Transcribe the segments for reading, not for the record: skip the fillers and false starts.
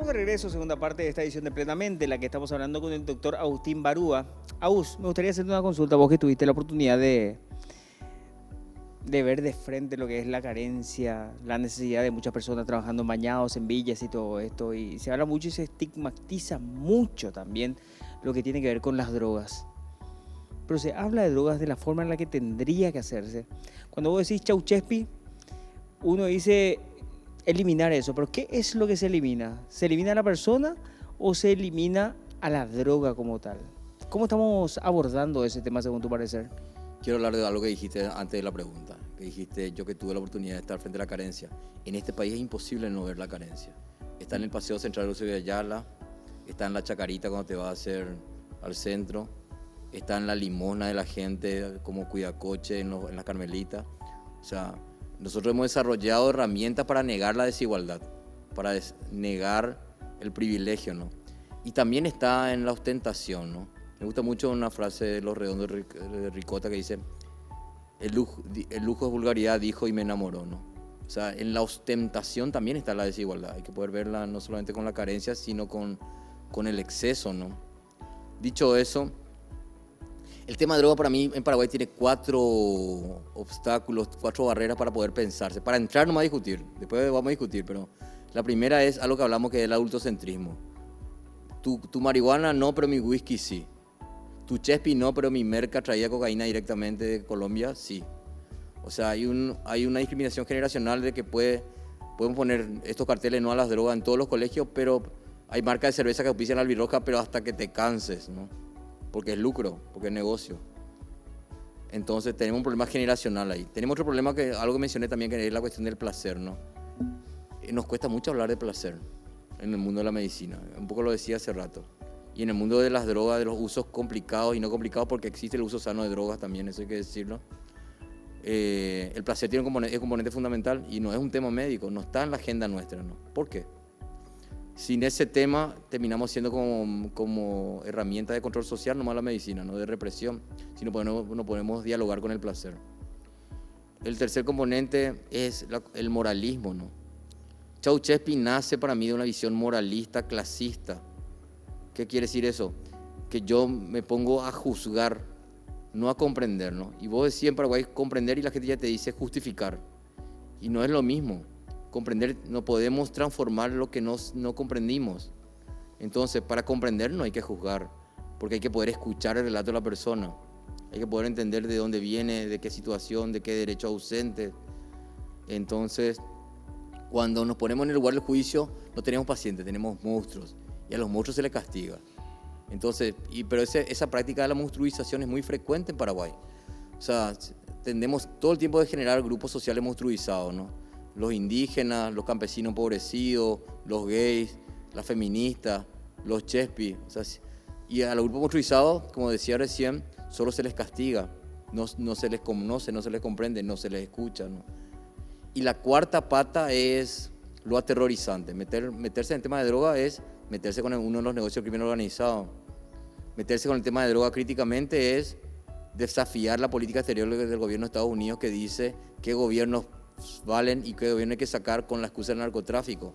de regreso, segunda parte de esta edición de Plenamente, en la que estamos hablando con el doctor Agustín Barúa. Agus, me gustaría hacerte una consulta, vos que tuviste la oportunidad de ver de frente lo que es la carencia, la necesidad de muchas personas trabajando bañados en villas y todo esto, y se habla mucho y se estigmatiza mucho también lo que tiene que ver con las drogas. Pero se habla de drogas de la forma en la que tendría que hacerse. Cuando vos decís Chauchespi, uno dice eliminar eso, pero ¿qué es lo que se elimina? ¿Se elimina a la persona o se elimina a la droga como tal? ¿Cómo estamos abordando ese tema según tu parecer? Quiero hablar de algo que dijiste antes de la pregunta, que dijiste yo que tuve la oportunidad de estar frente a la carencia. En este país es imposible no ver la carencia. Está en el Paseo Central de Eusebio de Ayala, está en la Chacarita cuando te vas a hacer al centro, está en la limosna de la gente como cuidacoche en la Carmelita. O sea, nosotros hemos desarrollado herramientas para negar la desigualdad, para negar el privilegio, ¿no? Y también está en la ostentación, ¿no? Me gusta mucho una frase de Los Redondos de Ricota que dice, el lujo es vulgaridad, dijo y me enamoró, ¿no? O sea, en la ostentación también está la desigualdad. Hay que poder verla no solamente con la carencia, sino con el exceso, ¿no? Dicho eso, el tema de droga para mí en Paraguay tiene 4 obstáculos, 4 barreras para poder pensarse. Para entrar no vamos a discutir, después vamos a discutir, pero la primera es algo que hablamos que es el adultocentrismo. Tu marihuana no, pero mi whisky sí. Tu chespi no, pero mi merca traía cocaína directamente de Colombia, sí. O sea, hay una discriminación generacional de que podemos poner estos carteles no a las drogas en todos los colegios, pero hay marcas de cerveza que auspician albirroja, pero hasta que te canses, ¿no? Porque es lucro, porque es negocio. Entonces tenemos un problema generacional ahí. Tenemos otro problema, que algo que mencioné también, que es la cuestión del placer, ¿no? Nos cuesta mucho hablar de placer en el mundo de la medicina. Un poco lo decía hace rato. Y en el mundo de las drogas, de los usos complicados y no complicados, porque existe el uso sano de drogas también, eso hay que decirlo. El placer tiene es componente fundamental y no es un tema médico, no está en la agenda nuestra, ¿no? ¿Por qué? Sin ese tema terminamos siendo como herramienta de control social, nomás la medicina, no de represión, si no podemos dialogar con el placer. El tercer componente es el moralismo, ¿no? Chauchespi nace para mí de una visión moralista, clasista. ¿Qué quiere decir eso? Que yo me pongo a juzgar, no a comprender, ¿no? Y vos decís en Paraguay comprender y la gente ya te dice justificar. Y no es lo mismo. Comprender, no podemos transformar lo que no comprendimos. Entonces, para comprender no hay que juzgar, porque hay que poder escuchar el relato de la persona. Hay que poder entender de dónde viene, de qué situación, de qué derecho ausente. Entonces, cuando nos ponemos en el lugar del juicio, no tenemos pacientes, tenemos monstruos. Y a los monstruos se les castiga. Entonces, pero esa práctica de la monstruización es muy frecuente en Paraguay. O sea, tendemos todo el tiempo de generar grupos sociales monstruizados, ¿no? Los indígenas, los campesinos empobrecidos, los gays, las feministas, los chespi. O sea, y a los grupos monstruizados, como decía recién, solo se les castiga, no se les conoce, no se les comprende, no se les escucha, ¿no? Y la cuarta pata es lo aterrorizante. Meterse en el tema de droga es meterse con uno de los negocios del crimen organizado. Meterse con el tema de droga críticamente es desafiar la política exterior del gobierno de Estados Unidos, que dice qué gobiernos valen y qué gobierno hay que sacar con la excusa del narcotráfico.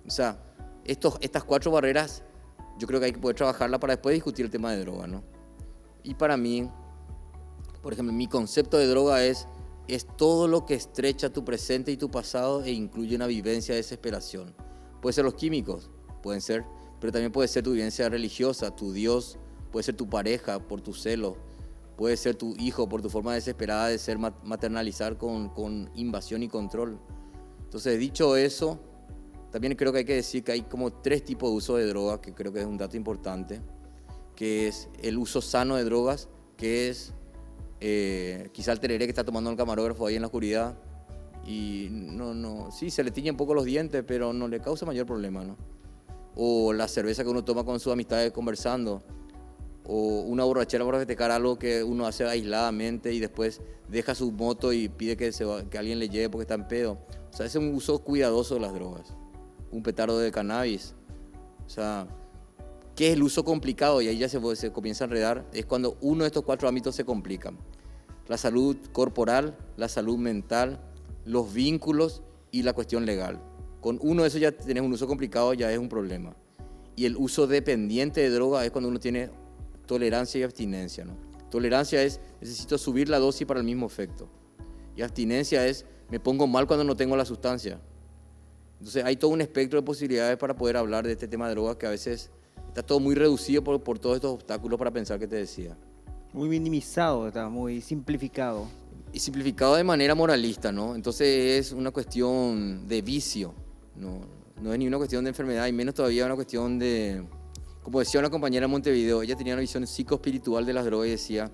O sea, estas 4 barreras yo creo que hay que poder trabajarlas para después discutir el tema de droga, ¿no? Y para mí, por ejemplo, mi concepto de droga es todo lo que estrecha tu presente y tu pasado e incluye una vivencia de desesperación. Puede ser los químicos, pueden ser, pero también puede ser tu vivencia religiosa, tu Dios, puede ser tu pareja por tu celo, puede ser tu hijo por tu forma desesperada de ser maternalizar con invasión y control. Entonces, dicho eso, también creo que hay que decir que hay como 3 tipos de uso de drogas, que creo que es un dato importante, que es el uso sano de drogas, que es quizá el tereré que está tomando el camarógrafo ahí en la oscuridad, y sí, se le tiñen un poco los dientes, pero no le causa mayor problema, ¿no? O la cerveza que uno toma con sus amistades conversando, o una borrachera para festejar algo que uno hace aisladamente y después deja su moto y pide que alguien le lleve porque está en pedo. O sea, ese es un uso cuidadoso de las drogas. Un petardo de cannabis. O sea, ¿qué es el uso complicado? Y ahí ya se comienza a enredar. Es cuando uno de estos 4 ámbitos se complican. La salud corporal, la salud mental, los vínculos y la cuestión legal. Con uno de esos ya tenés un uso complicado, ya es un problema. Y el uso dependiente de droga es cuando uno tiene tolerancia y abstinencia, ¿no? Tolerancia es, necesito subir la dosis para el mismo efecto. Y abstinencia es, me pongo mal cuando no tengo la sustancia. Entonces hay todo un espectro de posibilidades para poder hablar de este tema de drogas que a veces está todo muy reducido por todos estos obstáculos para pensar que te decía. Muy minimizado, está muy simplificado. Y simplificado de manera moralista, ¿no? Entonces es una cuestión de vicio, ¿no? No es ni una cuestión de enfermedad, y menos todavía una cuestión de... Como decía una compañera en Montevideo, ella tenía una visión psicoespiritual de las drogas y decía,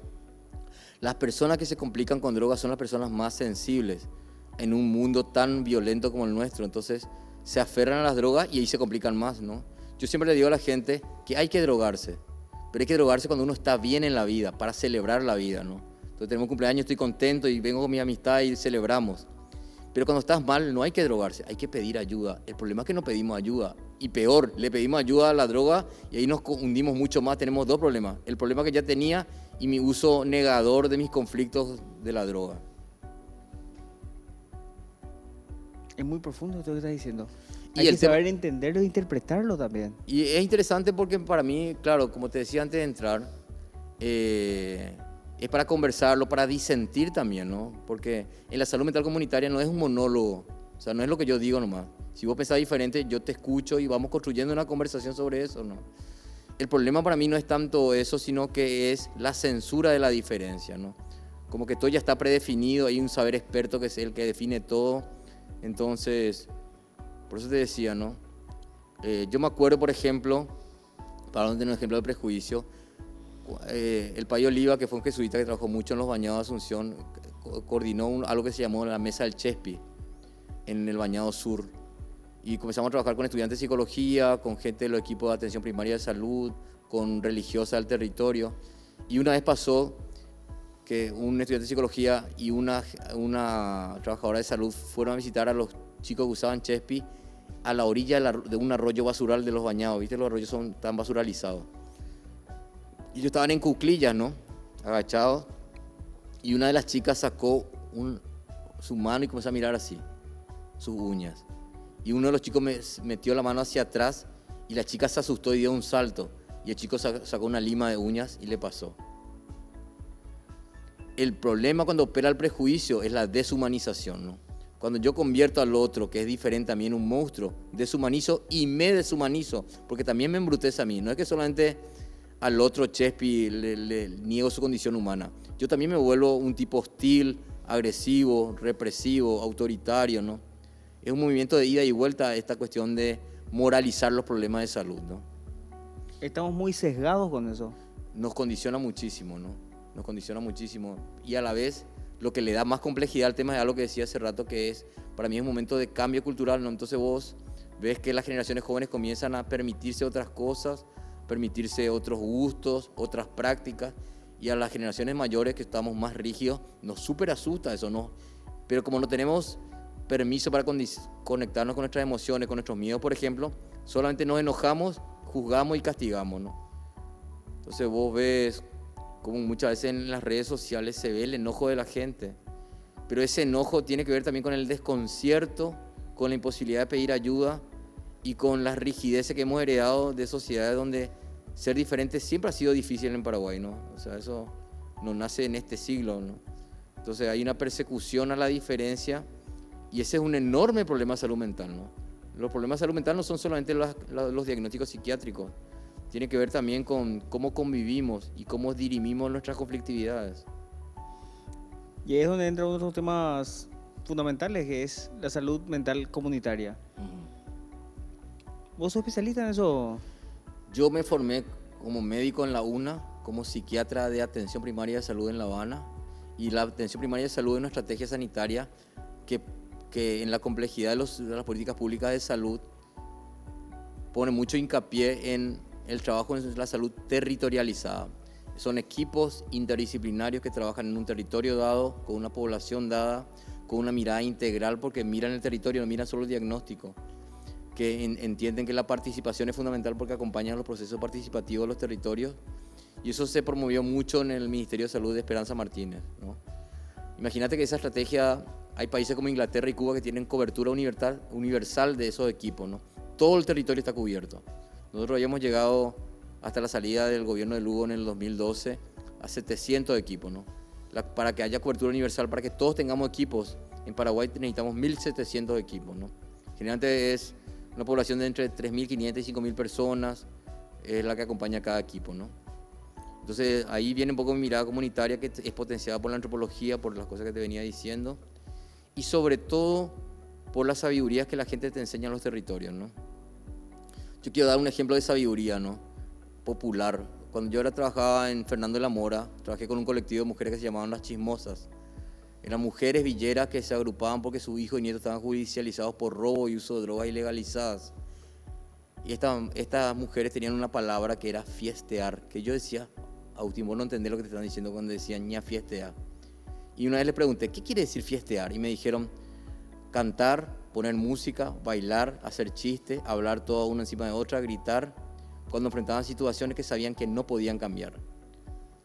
las personas que se complican con drogas son las personas más sensibles en un mundo tan violento como el nuestro. Entonces se aferran a las drogas y ahí se complican más, ¿no? Yo siempre le digo a la gente que hay que drogarse, pero hay que drogarse cuando uno está bien en la vida, para celebrar la vida, ¿no? Entonces tenemos un cumpleaños, estoy contento y vengo con mi amistad y celebramos. Pero cuando estás mal no hay que drogarse, hay que pedir ayuda. El problema es que no pedimos ayuda. Y peor, le pedimos ayuda a la droga y ahí nos hundimos mucho más. Tenemos dos problemas. El problema que ya tenía y mi uso negador de mis conflictos de la droga. Es muy profundo esto que estás diciendo. Y Hay el que saber entenderlo e interpretarlo también. Y es interesante porque para mí, claro, como te decía antes de entrar, es para conversarlo, para disentir también, ¿no? Porque en la salud mental comunitaria no es un monólogo, o sea, no es lo que yo digo nomás. Si vos pensás diferente, yo te escucho y vamos construyendo una conversación sobre eso, ¿no? El problema para mí no es tanto eso, sino que es la censura de la diferencia, ¿no? Como que todo ya está predefinido, hay un saber experto que es el que define todo. Entonces, por eso te decía, ¿no? Yo me acuerdo, por ejemplo, para donde un ejemplo de prejuicio, el Payo Oliva, que fue un jesuita que trabajó mucho en los bañados de Asunción, coordinó algo que se llamó la Mesa del Chespi en el Bañado Sur. Y comenzamos a trabajar con estudiantes de psicología, con gente de los equipos de atención primaria de salud, con religiosas del territorio. Y una vez pasó que un estudiante de psicología y una trabajadora de salud fueron a visitar a los chicos que usaban Chespi a la orilla de un arroyo basural de los bañados. ¿Viste? Los arroyos son tan basuralizados. Y ellos estaban en cuclillas, ¿no? Agachados. Y una de las chicas sacó su mano y comenzó a mirar así, sus uñas. Y uno de los chicos metió la mano hacia atrás y la chica se asustó y dio un salto. Y el chico sacó una lima de uñas y le pasó. El problema cuando opera el prejuicio es la deshumanización, ¿no? Cuando yo convierto al otro, que es diferente a mí, en un monstruo, deshumanizo y me deshumanizo, porque también me embrutece a mí. No es que solamente al otro Chespi le niego su condición humana. Yo también me vuelvo un tipo hostil, agresivo, represivo, autoritario, ¿no? Es un movimiento de ida y vuelta a esta cuestión de moralizar los problemas de salud, ¿no? Estamos muy sesgados con eso. Nos condiciona muchísimo, ¿no? Nos condiciona muchísimo. Y a la vez, lo que le da más complejidad al tema es algo que decía hace rato, que es, para mí es un momento de cambio cultural, ¿no? Entonces vos ves que las generaciones jóvenes comienzan a permitirse otras cosas, permitirse otros gustos, otras prácticas, y a las generaciones mayores que estamos más rígidos, nos súper asusta eso, ¿no? Pero como no tenemos permiso para conectarnos con nuestras emociones, con nuestros miedos, por ejemplo, solamente nos enojamos, juzgamos y castigamos, ¿no? Entonces vos ves como muchas veces en las redes sociales se ve el enojo de la gente, pero ese enojo tiene que ver también con el desconcierto, con la imposibilidad de pedir ayuda y con las rigideces que hemos heredado de sociedades donde ser diferente siempre ha sido difícil en Paraguay, ¿no? O sea, eso no nace en este siglo, ¿no? Entonces hay una persecución a la diferencia y ese es un enorme problema de salud mental, ¿no? Los problemas de salud mental no son solamente los diagnósticos psiquiátricos, tiene que ver también con cómo convivimos y cómo dirimimos nuestras conflictividades. Y ahí es donde entran otros temas fundamentales, que es la salud mental comunitaria. ¿Vos sos especialista en eso? Yo me formé como médico en la UNA, como psiquiatra de atención primaria de salud en La Habana, y la atención primaria de salud es una estrategia sanitaria que en la complejidad de las políticas públicas de salud pone mucho hincapié en el trabajo en la salud territorializada. Son equipos interdisciplinarios que trabajan en un territorio dado, con una población dada, con una mirada integral, porque miran el territorio, no miran solo el diagnóstico, que entienden que la participación es fundamental porque acompañan los procesos participativos de los territorios, y eso se promovió mucho en el Ministerio de Salud de Esperanza Martínez, ¿no? Imagínate que esa estrategia hay países como Inglaterra y Cuba que tienen cobertura universal de esos equipos, ¿no? Todo el territorio está cubierto. Nosotros habíamos llegado hasta la salida del gobierno de Lugo en el 2012 a 700 equipos, ¿no? Para que haya cobertura universal, para que todos tengamos equipos, en Paraguay necesitamos 1.700 equipos, ¿no? Generalmente es una población de entre 3.500 y 5.000 personas, es la que acompaña a cada equipo, ¿no? Entonces ahí viene un poco mi mirada comunitaria, que es potenciada por la antropología, por las cosas que te venía diciendo, y sobre todo por las sabidurías que la gente te enseña en los territorios, ¿no? Yo quiero dar un ejemplo de sabiduría, ¿no? Popular. Cuando yo trabajaba en Fernando de la Mora, trabajé con un colectivo de mujeres que se llamaban Las Chismosas. Eran mujeres villeras que se agrupaban porque sus hijos y nietos estaban judicializados por robo y uso de drogas ilegalizadas. Y estas mujeres tenían una palabra que era fiestear, que yo decía, Agustín, vos no entendés lo que te están diciendo cuando decían ña fiestear. Y una vez les pregunté, ¿qué quiere decir fiestear? Y me dijeron, cantar, poner música, bailar, hacer chistes, hablar toda una encima de otra, gritar, cuando enfrentaban situaciones que sabían que no podían cambiar.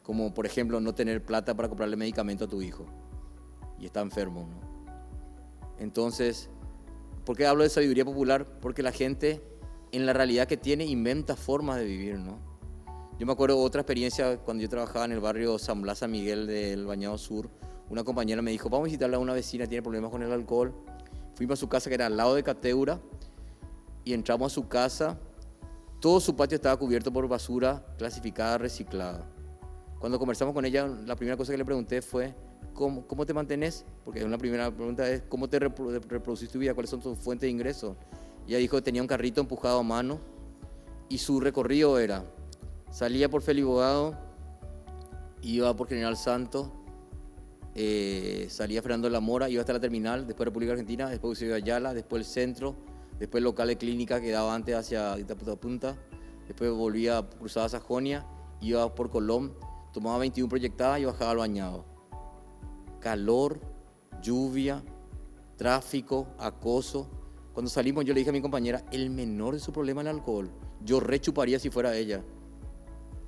Como, por ejemplo, no tener plata para comprarle medicamento a tu hijo y está enfermo, ¿no? Entonces, ¿por qué hablo de sabiduría popular? Porque la gente, en la realidad que tiene, inventa formas de vivir, ¿no? Yo me acuerdo de otra experiencia cuando yo trabajaba en el barrio San Blas San Miguel del Bañado Sur. Una compañera me dijo, vamos a visitarle a una vecina, tiene problemas con el alcohol. Fuimos a su casa, que era al lado de Cateura, y entramos a su casa. Todo su patio estaba cubierto por basura clasificada, reciclada. Cuando conversamos con ella, la primera cosa que le pregunté fue, ¿cómo te mantenés? Porque una primera pregunta es, ¿cómo te reproducís tu vida? ¿Cuáles son tus fuentes de ingresos? Y ella dijo que tenía un carrito empujado a mano y su recorrido era, salía por Félix Bogado, iba por General Santos, salía Fernando de la Mora, iba hasta la terminal, después República Argentina, después se iba a Ayala, después el centro, después el local de clínica que daba antes hacia Itapunta, después volvía, cruzaba Sajonia, iba por Colón, tomaba 21 proyectadas y bajaba al Bañado. Calor, lluvia, tráfico, acoso. Cuando salimos yo le dije a mi compañera, el menor de su problema es el alcohol. Yo rechuparía si fuera ella.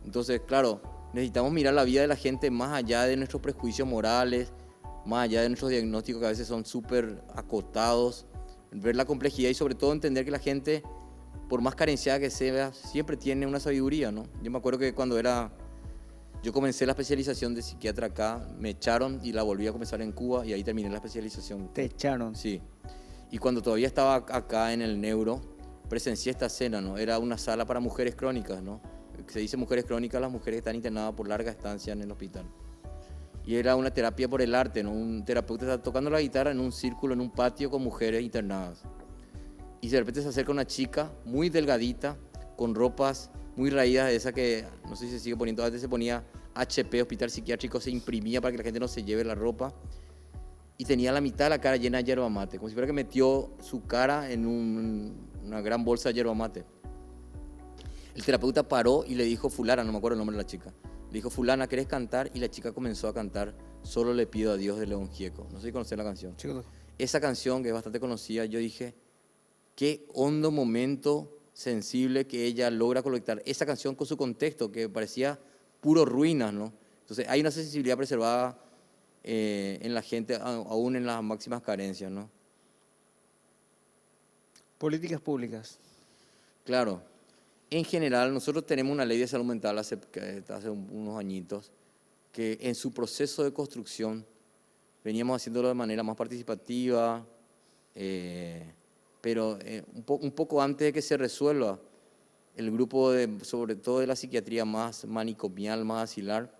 Entonces, claro, necesitamos mirar la vida de la gente más allá de nuestros prejuicios morales, más allá de nuestros diagnósticos que a veces son súper acotados, ver la complejidad y sobre todo entender que la gente, por más carenciada que sea, siempre tiene una sabiduría, ¿no? Yo me acuerdo que cuando yo comencé la especialización de psiquiatra acá, me echaron y la volví a comenzar en Cuba y ahí terminé la especialización. ¿Te echaron? Sí. Y cuando todavía estaba acá en el neuro, presencié esta escena, ¿no? Era una sala para mujeres crónicas, ¿no? Se dice mujeres crónicas, las mujeres que están internadas por larga estancia en el hospital. Y era una terapia por el arte, ¿no? Un terapeuta está tocando la guitarra en un círculo, en un patio con mujeres internadas. Y de repente se acerca una chica muy delgadita, con ropas muy raídas, de esa que, no sé si se sigue poniendo, antes se ponía HP, hospital psiquiátrico, se imprimía para que la gente no se lleve la ropa. Y tenía la mitad de la cara llena de yerba mate, como si fuera que metió su cara en una gran bolsa de yerba mate. El terapeuta paró y le dijo, fulana, no me acuerdo el nombre de la chica, le dijo, fulana, ¿querés cantar? Y la chica comenzó a cantar Solo le pido a Dios de León Gieco. No sé si conocen la canción. Chicos. Esa canción, que es bastante conocida, yo dije, qué hondo momento sensible que ella logra conectar esa canción con su contexto, que parecía puro ruinas, ¿no? Entonces hay una sensibilidad preservada en la gente, aún en las máximas carencias, ¿no? Políticas públicas. Claro. En general, nosotros tenemos una ley de salud mental hace unos añitos, que en su proceso de construcción veníamos haciéndolo de manera más participativa, pero un poco antes de que se resuelva, el grupo, sobre todo de la psiquiatría más manicomial, más asilar,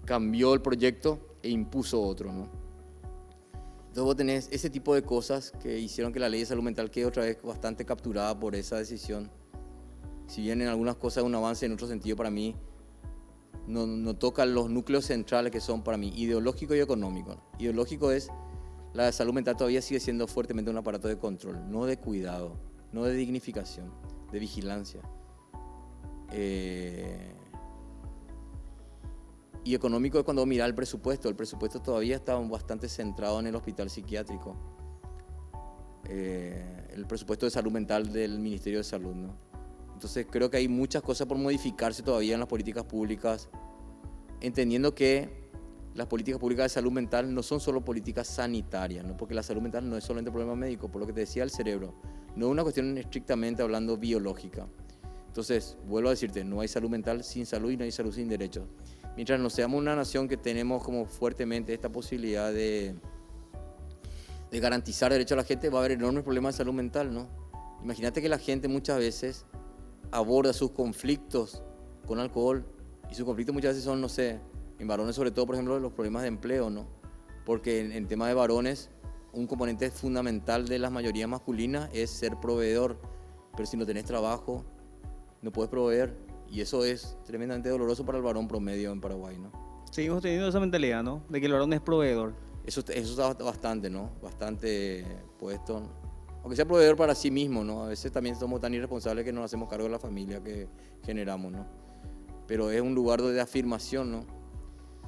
cambió el proyecto e impuso otro, ¿no? Entonces vos tenés ese tipo de cosas que hicieron que la ley de salud mental quede otra vez bastante capturada por esa decisión. Si bien en algunas cosas es un avance, en otro sentido para mí no toca los núcleos centrales que son para mí ideológico y económico. Ideológico es, la salud mental todavía sigue siendo fuertemente un aparato de control, no de cuidado, no de dignificación, de vigilancia. Y económico es cuando mira el presupuesto todavía está bastante centrado en el hospital psiquiátrico, el presupuesto de salud mental del Ministerio de Salud, ¿no? Entonces creo que hay muchas cosas por modificarse todavía en las políticas públicas, entendiendo que las políticas públicas de salud mental no son solo políticas sanitarias, ¿no? Porque la salud mental no es solamente un problema médico, por lo que te decía el cerebro, no es una cuestión estrictamente hablando biológica. Entonces, vuelvo a decirte, no hay salud mental sin salud y no hay salud sin derechos. Mientras no seamos una nación que tenemos como fuertemente esta posibilidad de garantizar derechos a la gente, va a haber enormes problemas de salud mental, ¿no? Imagínate que la gente muchas veces aborda sus conflictos con alcohol y sus conflictos muchas veces son, no sé, en varones sobre todo, por ejemplo, los problemas de empleo, ¿no? Porque en tema de varones, un componente fundamental de las mayorías masculinas es ser proveedor, pero si no tenés trabajo, no puedes proveer, y eso es tremendamente doloroso para el varón promedio en Paraguay, ¿no? Seguimos teniendo esa mentalidad, ¿no? De que el varón es proveedor. Eso está bastante, ¿no? Bastante puesto, ¿no? Aunque sea proveedor para sí mismo, ¿no? A veces también somos tan irresponsables que no nos hacemos cargo de la familia que generamos, ¿no? Pero es un lugar de afirmación, ¿no?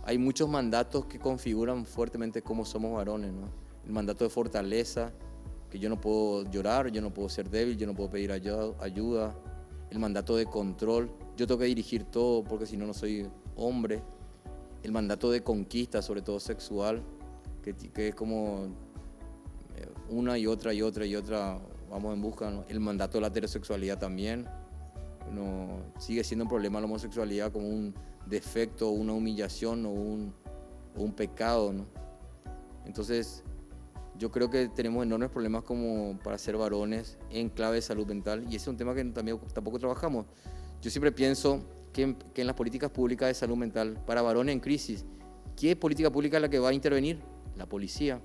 Hay muchos mandatos que configuran fuertemente cómo somos varones, ¿no? El mandato de fortaleza, que yo no puedo llorar, yo no puedo ser débil, yo no puedo pedir ayuda. El mandato de control, yo tengo que dirigir todo porque si no, no soy hombre. El mandato de conquista, sobre todo sexual, que es como una y otra y otra y otra, vamos en busca, ¿no? El mandato de la heterosexualidad también. No, sigue siendo un problema la homosexualidad como un defecto, una humillación o un pecado, ¿no? Entonces, yo creo que tenemos enormes problemas como para ser varones en clave de salud mental y ese es un tema que también, tampoco trabajamos. Yo siempre pienso que en las políticas públicas de salud mental para varones en crisis, ¿qué política pública es la que va a intervenir? La policía.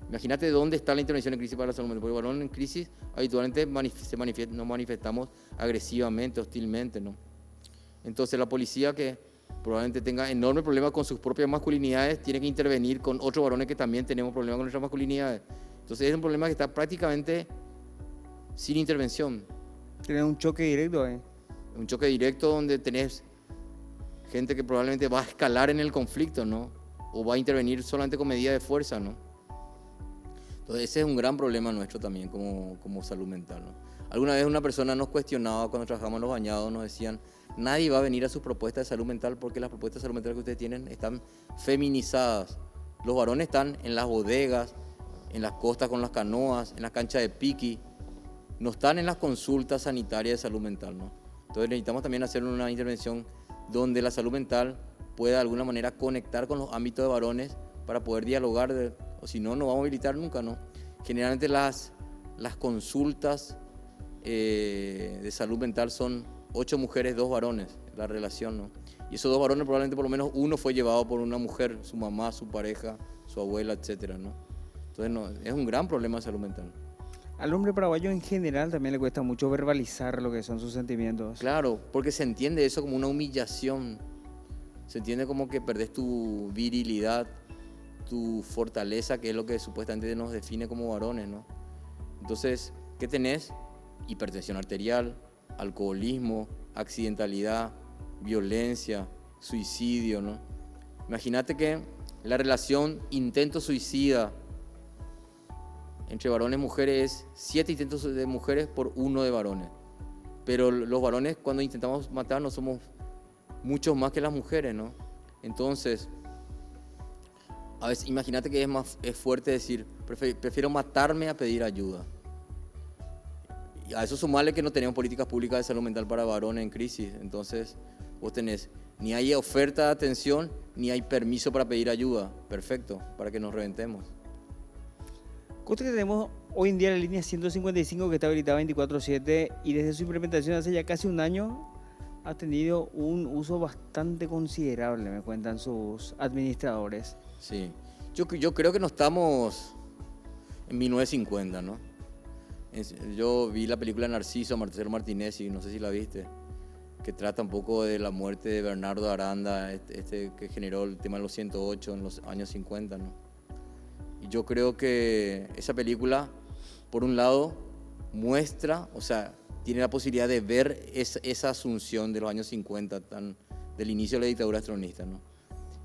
Imagínate dónde está la intervención en crisis para la salud mental. Porque el varón en crisis habitualmente nos manifestamos agresivamente, hostilmente, ¿no? Entonces la policía, que probablemente tenga enormes problemas con sus propias masculinidades, tiene que intervenir con otros varones que también tenemos problemas con nuestras masculinidades. Entonces es un problema que está prácticamente sin intervención. Tienen un choque directo, ¿eh? Un choque directo donde tenés gente que probablemente va a escalar en el conflicto, ¿no? O va a intervenir solamente con medidas de fuerza, ¿no? Entonces ese es un gran problema nuestro también como salud mental, ¿no? Alguna vez una persona nos cuestionaba cuando trabajamos en los bañados, nos decían, nadie va a venir a sus propuestas de salud mental porque las propuestas de salud mental que ustedes tienen están feminizadas. Los varones están en las bodegas, en las costas con las canoas, en las canchas de piqui, no están en las consultas sanitarias de salud mental, ¿no? Entonces necesitamos también hacer una intervención donde la salud mental pueda de alguna manera conectar con los ámbitos de varones para poder dialogar, o si no, no vamos a habilitar nunca, ¿no? Generalmente las consultas de salud mental son 8 mujeres, 2 varones, la relación, ¿no? Y esos 2 varones probablemente por lo menos uno fue llevado por una mujer, su mamá, su pareja, su abuela, etcétera, ¿no? Entonces no, es un gran problema de salud mental. Al hombre paraguayo en general también le cuesta mucho verbalizar lo que son sus sentimientos. Claro, porque se entiende eso como una humillación. Se entiende como que perdés tu virilidad, tu fortaleza, que es lo que supuestamente nos define como varones, ¿no? Entonces, ¿qué tenés? Hipertensión arterial, alcoholismo, accidentalidad, violencia, suicidio, ¿no? Imagínate que la relación intento-suicida entre varones y mujeres es 7 intentos de mujeres por 1 de varones. Pero los varones cuando intentamos matar no somos muchos más que las mujeres, ¿no? Entonces, a veces imagínate que es fuerte decir, prefiero matarme a pedir ayuda. Y a eso sumarle que no tenemos políticas públicas de salud mental para varones en crisis. Entonces, vos tenés, ni hay oferta de atención, ni hay permiso para pedir ayuda. Perfecto, para que nos reventemos. Justo que tenemos hoy en día la línea 155 que está habilitada 24/7 y desde su implementación hace ya casi un año ha tenido un uso bastante considerable, me cuentan sus administradores. Sí, yo creo que no estamos en 1950, ¿no? Yo vi la película Narciso, Marcelo Martínez, y no sé si la viste, que trata un poco de la muerte de Bernardo Aranda, que generó el tema de los 108 en los años 50, ¿no? Y yo creo que esa película, por un lado, muestra, o sea, tiene la posibilidad de ver esa asunción de los años 50, del inicio de la dictadura tronista, ¿no?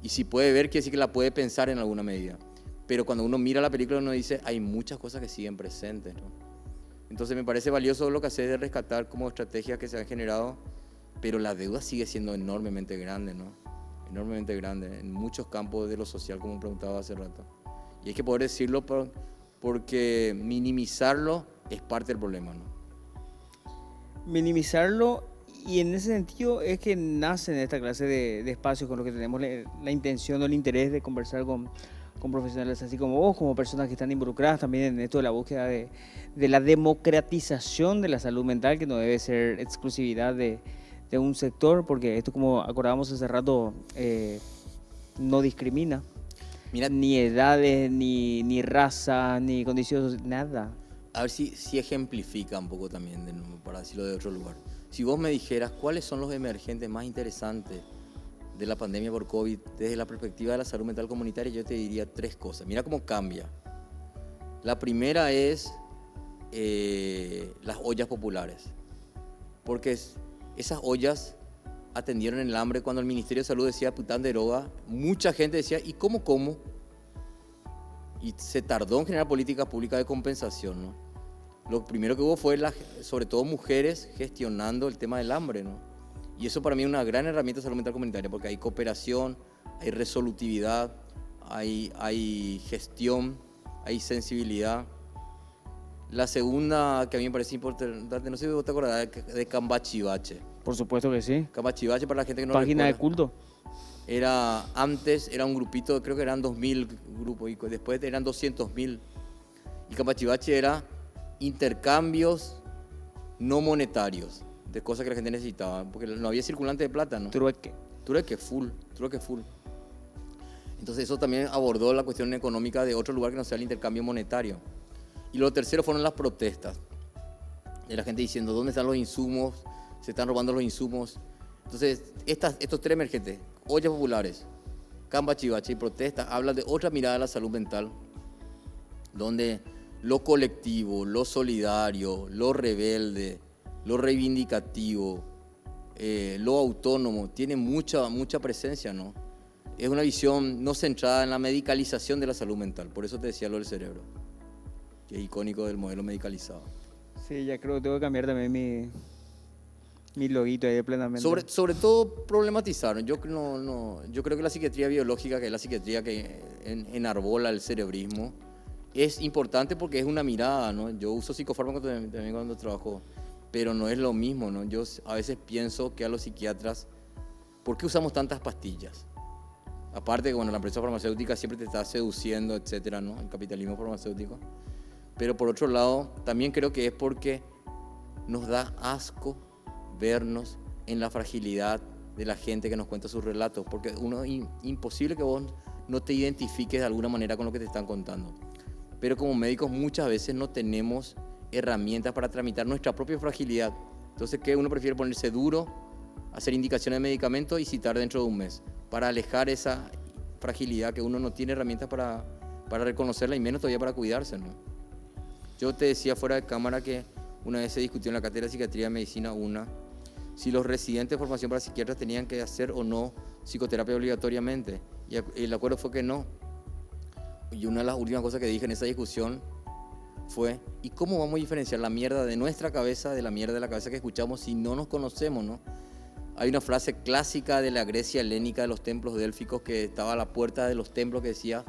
Y si puede ver, quiere decir que la puede pensar en alguna medida. Pero cuando uno mira la película, uno dice, hay muchas cosas que siguen presentes, ¿no? Entonces me parece valioso lo que hace de rescatar como estrategias que se han generado, pero la deuda sigue siendo enormemente grande, ¿no? enormemente grande en muchos campos de lo social, como preguntaba hace rato. Y hay que poder decirlo porque minimizarlo es parte del problema, ¿no? Minimizarlo, y en ese sentido es que nacen esta clase de espacios con los que tenemos la intención o el interés de conversar con profesionales así como vos, como personas que están involucradas también en esto de la búsqueda de la democratización de la salud mental, que no debe ser exclusividad de un sector, porque esto, como acordábamos hace rato, no discrimina. Mira, Ni edades, ni raza, ni condiciones, nada. a ver si ejemplifica un poco también, de nuevo, para decirlo de otro lugar. Si vos me dijeras cuáles son los emergentes más interesantes de la pandemia por COVID desde la perspectiva de la salud mental comunitaria, yo te diría 3 cosas. Mira cómo cambia. La primera es las ollas populares, porque esas ollas atendieron el hambre cuando el Ministerio de Salud decía pután de droga. Mucha gente decía, ¿y cómo como? Y se tardó en generar políticas públicas de compensación, ¿no? Lo primero que hubo fue, sobre todo mujeres, gestionando el tema del hambre, ¿no? Y eso para mí es una gran herramienta de salud mental comunitaria, porque hay cooperación, hay resolutividad, hay gestión, hay sensibilidad. La segunda que a mí me parece importante, no sé si vos te acordás, de Cambachivache. Por supuesto que sí. Cambachivache, para la gente que no Página de recuerda, culto. antes era un grupito, creo que eran 2.000 grupos, y después eran 200.000. Y Cambachivache era intercambios no monetarios de cosas que la gente necesitaba, porque no había circulante de plata, ¿no? Trueque full. Entonces eso también abordó la cuestión económica de otro lugar que no sea el intercambio monetario. Y lo tercero fueron las protestas de la gente diciendo, ¿dónde están los insumos? Se están robando los insumos. Entonces estos 3 emergentes, ollas populares, Cambachivache y protestas, hablan de otra mirada a la salud mental, donde lo colectivo, lo solidario, lo rebelde, lo reivindicativo, lo autónomo, tiene mucha presencia, ¿no? Es una visión no centrada en la medicalización de la salud mental, por eso te decía lo del cerebro, que es icónico del modelo medicalizado. Sí, ya creo que tengo que cambiar también mi loguito ahí de plenamente. Sobre todo problematizaron. Yo creo que la psiquiatría biológica, que es la psiquiatría que enarbola el cerebrismo, es importante porque es una mirada, ¿no? Yo uso psicofármacos también cuando trabajo, pero no es lo mismo, ¿no? Yo a veces pienso que a los psiquiatras, ¿por qué usamos tantas pastillas? Aparte que, bueno, la empresa farmacéutica siempre te está seduciendo, etcétera, ¿no? El capitalismo farmacéutico. Pero por otro lado, también creo que es porque nos da asco vernos en la fragilidad de la gente que nos cuenta sus relatos, porque imposible que vos no te identifiques de alguna manera con lo que te están contando. Pero como médicos muchas veces no tenemos herramientas para tramitar nuestra propia fragilidad. Entonces, ¿qué? Uno prefiere ponerse duro, hacer indicaciones de medicamentos y citar dentro de un mes, para alejar esa fragilidad que uno no tiene herramientas para reconocerla, y menos todavía para cuidarse, ¿no? Yo te decía fuera de cámara que una vez se discutió en la cátedra de Psiquiatría de Medicina si los residentes de formación para psiquiatras tenían que hacer o no psicoterapia obligatoriamente, y el acuerdo fue que no. Y una de las últimas cosas que dije en esa discusión fue, ¿y cómo vamos a diferenciar la mierda de nuestra cabeza de la mierda de la cabeza que escuchamos si no nos conocemos, ¿no? Hay una frase clásica de la Grecia helénica, de los templos délficos, que estaba a la puerta de los templos, que decía,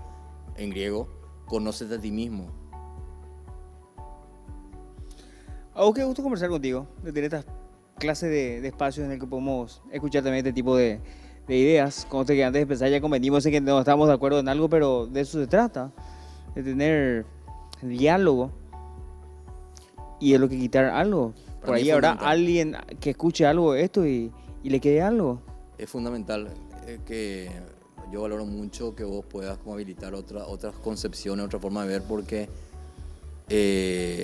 en griego, conócete a ti mismo. Qué gusto conversar contigo, de tener estas clases de espacios en el que podemos escuchar también este tipo de ideas. Como te que antes de empezar ya convenimos en que no estamos de acuerdo en algo, pero de eso se trata, de tener diálogo, y es lo que quitar algo. Por ahí habrá alguien que escuche algo de esto y le quede algo. Es fundamental que yo valoro mucho que vos puedas como habilitar otras concepciones, otra forma de ver, porque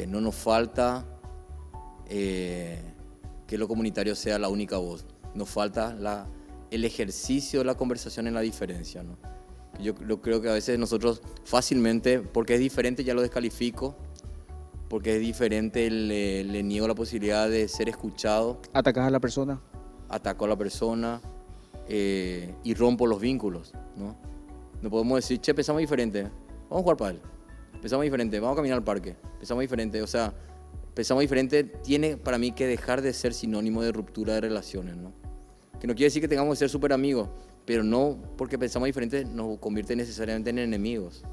no nos falta que lo comunitario sea la única voz. Nos falta el ejercicio de la conversación en la diferencia, ¿no? Yo creo que a veces nosotros fácilmente, porque es diferente, ya lo descalifico, porque es diferente, le niego la posibilidad de ser escuchado. Atacas a la persona. Ataco a la persona y rompo los vínculos, ¿no? No podemos decir, che, pensamos diferente, vamos a jugar pádel. Pensamos diferente, vamos a caminar al parque. Pensamos diferente, o sea, pensamos diferente tiene para mí que dejar de ser sinónimo de ruptura de relaciones, ¿no? Que no quiere decir que tengamos que ser súper amigos, pero no porque pensamos diferente nos convierte necesariamente en enemigos.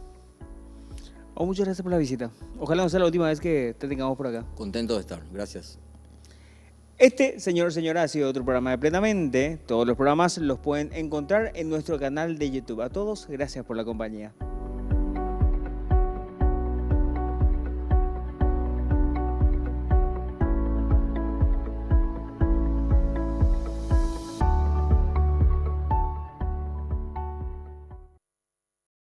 Oh, muchas gracias por la visita. Ojalá no sea la última vez que te tengamos por acá. Contento de estar, gracias. Este, señor, señora, ha sido otro programa de Plenamente. Todos los programas los pueden encontrar en nuestro canal de YouTube. A todos, gracias por la compañía.